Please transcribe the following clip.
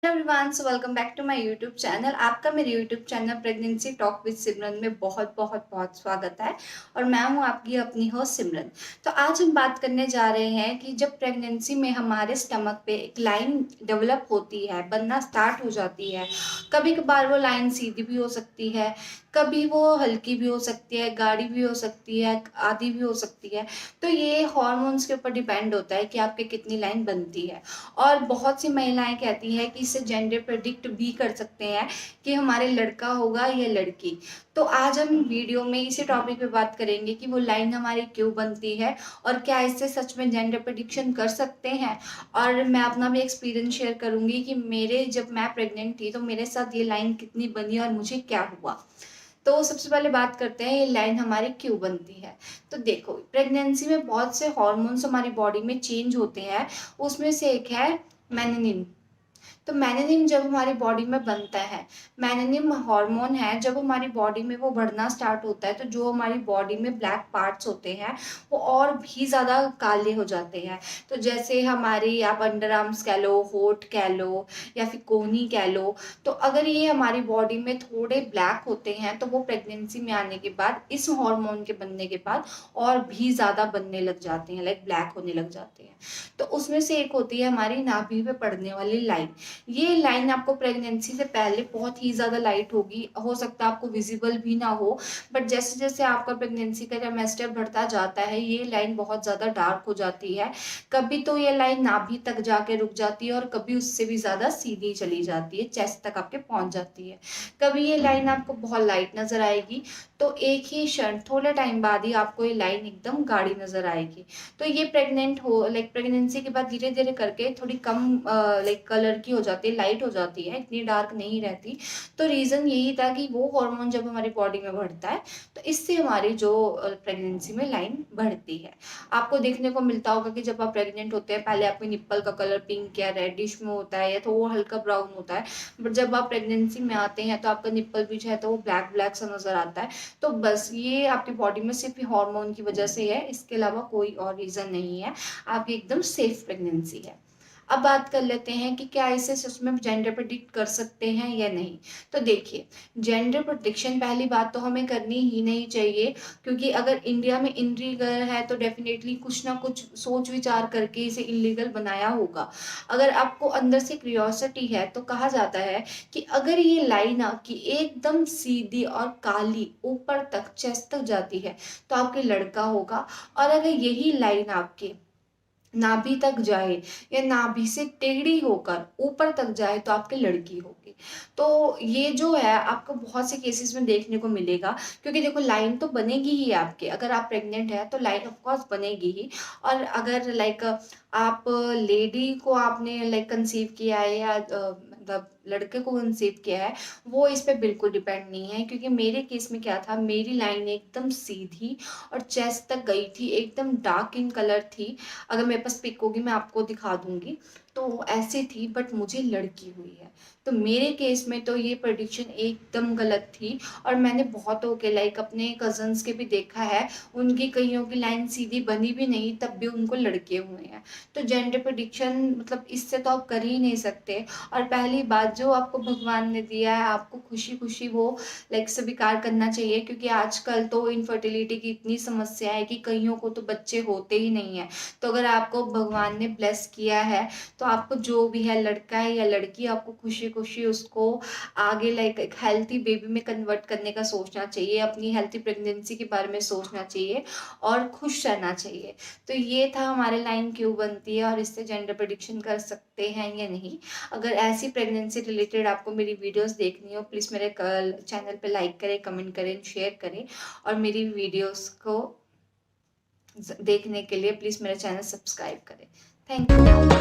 Everyone, so welcome back to my YouTube channel. आपका मेरे YouTube channel pregnancy talk with Simran में बहुत बहुत बहुत स्वागत है। और मैं हूं आपकी अपनी होस्ट सिमरन। तो आज हम बात करने जा रहे हैं कि जब प्रेगनेंसी में हमारे स्टमक पे एक लाइन डेवलप होती है, बनना स्टार्ट हो जाती है। कभी कभार वो लाइन सीधी भी हो सकती है, कभी वो हल्की भी हो सकती है, गाढ़ी भी हो सकती है, आधी भी हो सकती है। तो ये हॉर्मोन्स के ऊपर डिपेंड होता है कि आपके कितनी लाइन बनती है। और बहुत सी महिलाएं कहती हैं कि इससे जेंडर प्रेडिक्ट भी कर सकते हैं कि हमारे लड़का होगा या लड़की। तो आज हम वीडियो में इसी टॉपिक पे बात करेंगे कि वो लाइन हमारी क्यों बनती है और क्या इससे सच में जेंडर प्रेडिक्शन कर सकते हैं। और मैं अपना भी एक्सपीरियंस शेयर करूंगी कि मेरे जब मैं प्रेग्नेंट थी तो मेरे साथ ये लाइन कितनी बनी और मुझे क्या हुआ। तो सबसे पहले बात करते हैं ये लाइन हमारी क्यों बनती है। तो देखो, प्रेगनेंसी में बहुत से हार्मोन्स हमारी बॉडी में चेंज होते हैं। उसमें से एक है मेलानिन। तो मेलानिन जब हमारी बॉडी में बनता है, मेलानिन हार्मोन है, जब हमारी बॉडी में वो बढ़ना स्टार्ट होता है तो जो हमारी बॉडी में ब्लैक पार्ट्स होते हैं वो और भी ज़्यादा काले हो जाते हैं। तो जैसे हमारी आप अंडर आर्म्स कह लो, होठ कह लो या फिर कोहनी कह लो। तो अगर ये हमारी बॉडी में थोड़े ब्लैक होते हैं तो वो प्रेगनेंसी में आने के बाद, इस हार्मोन के बनने के बाद और भी ज़्यादा बनने लग जाते हैं, लाइक ब्लैक होने लग जाते हैं। तो उसमें से एक होती है हमारी नाभि पे पड़ने वाली लाइन। ये लाइन आपको प्रेगनेंसी से पहले बहुत ही ज़्यादा लाइट होगी, हो सकता है आपको विजिबल भी ना हो। बट जैसे जैसे आपका प्रेगनेंसी का ट्राइमेस्टर बढ़ता जाता है ये लाइन बहुत ज़्यादा डार्क हो जाती है। कभी तो ये लाइन नाभि तक जाके रुक जाती है और कभी उससे भी ज़्यादा सीधी चली जाती है, चेस्ट तक आपके पहुंच जाती है। कभी ये लाइन आपको बहुत लाइट नज़र आएगी तो एक ही क्षण थोड़े टाइम बाद ही आपको ये लाइन एकदम गाढ़ी नज़र आएगी। तो ये प्रेग्नेंट हो, लाइक प्रेगनेंसी के बाद धीरे धीरे करके थोड़ी कम लाइक कलर की हो जाती है, लाइट हो जाती है, इतनी डार्क नहीं रहती। तो रीज़न यही था कि वो हार्मोन जब हमारी बॉडी में बढ़ता है तो इससे हमारी जो प्रेगनेंसी में लाइन बढ़ती है। आपको देखने को मिलता होगा कि जब आप प्रेग्नेंट होते हैं पहले आपके निप्पल का कलर पिंक या रेडिश में होता है या तो वो हल्का ब्राउन होता है। बट जब आप प्रेगनेंसी में आते हैं तो आपका निप्पल भी जो है तो वो ब्लैक ब्लैक सा नजर आता है। तो बस ये आपकी बॉडी में सिर्फ हार्मोन की वजह से है, इसके अलावा कोई और रीज़न नहीं है। आपकी एकदम सेफ प्रेगनेंसी है। अब बात कर लेते हैं कि क्या इसे सच में जेंडर प्रेडिक्ट कर सकते हैं या नहीं। तो देखिए, जेंडर प्रोडिक्शन पहली बात तो हमें करनी ही नहीं चाहिए, क्योंकि अगर इंडिया में इनलीगल है तो डेफिनेटली कुछ ना कुछ सोच विचार करके इसे इलीगल बनाया होगा। अगर आपको अंदर से क्यूरियोसिटी है तो कहा जाता है कि अगर ये लाइन आपकी एकदम सीधी और काली ऊपर तक चेस्ट तक जाती है तो आपके लड़का होगा। और अगर यही लाइन आपके नाभि तक जाए या नाभि से टेढ़ी होकर ऊपर तक जाए तो आपकी लड़की होगी। तो ये जो है आपको बहुत से केसेस में देखने को मिलेगा, क्योंकि देखो लाइन तो बनेगी ही आपके, अगर आप प्रेग्नेंट है तो लाइन ऑफ कोर्स बनेगी ही। और अगर लाइक आप लेडी को आपने लाइक कंसीव किया है या मतलब लड़के को कंसीव किया है, वो इस पे बिल्कुल डिपेंड नहीं है। क्योंकि मेरे केस में क्या था, मेरी लाइन एकदम सीधी और चेस्ट तक गई थी, एकदम डार्क इन कलर थी। अगर मेरे पास पिक होगी मैं आपको दिखा दूंगी। तो ऐसी थी, बट मुझे लड़की हुई है। तो मेरे केस में तो ये प्रेडिक्शन एकदम गलत थी। और मैंने बहुतों के लाइक अपने कजन्स के भी देखा है, उनकी कईयों की लाइन सीधी बनी भी नहीं तब भी उनको लड़के हुए हैं। तो जेंडर प्रेडिक्शन मतलब इससे तो आप कर ही नहीं सकते। और पहली बात, जो आपको भगवान ने दिया है आपको खुशी खुशी वो लाइक स्वीकार करना चाहिए, क्योंकि आजकल तो इनफर्टिलिटी की इतनी समस्या है कि कईयों को तो बच्चे होते ही नहीं है। तो अगर आपको भगवान ने ब्लेस किया है तो आपको जो भी है, लड़का है या लड़की, आपको खुशी खुशी उसको आगे लाइक एक हेल्थी बेबी में कन्वर्ट करने का सोचना चाहिए, अपनी हेल्थी प्रेगनेंसी के बारे में सोचना चाहिए और खुश रहना चाहिए। तो ये था हमारे लाइन क्यों बनती है और इससे जेंडर प्रेडिक्शन कर सकते हैं या नहीं। अगर ऐसी प्रेगनेंसी रिलेटेड आपको मेरी वीडियोस देखनी हो, प्लीज़ मेरे चैनल पे लाइक करें, कमेंट करें, शेयर करें। और मेरी वीडियोस को देखने के लिए प्लीज़ मेरा चैनल सब्सक्राइब करें। Thank you.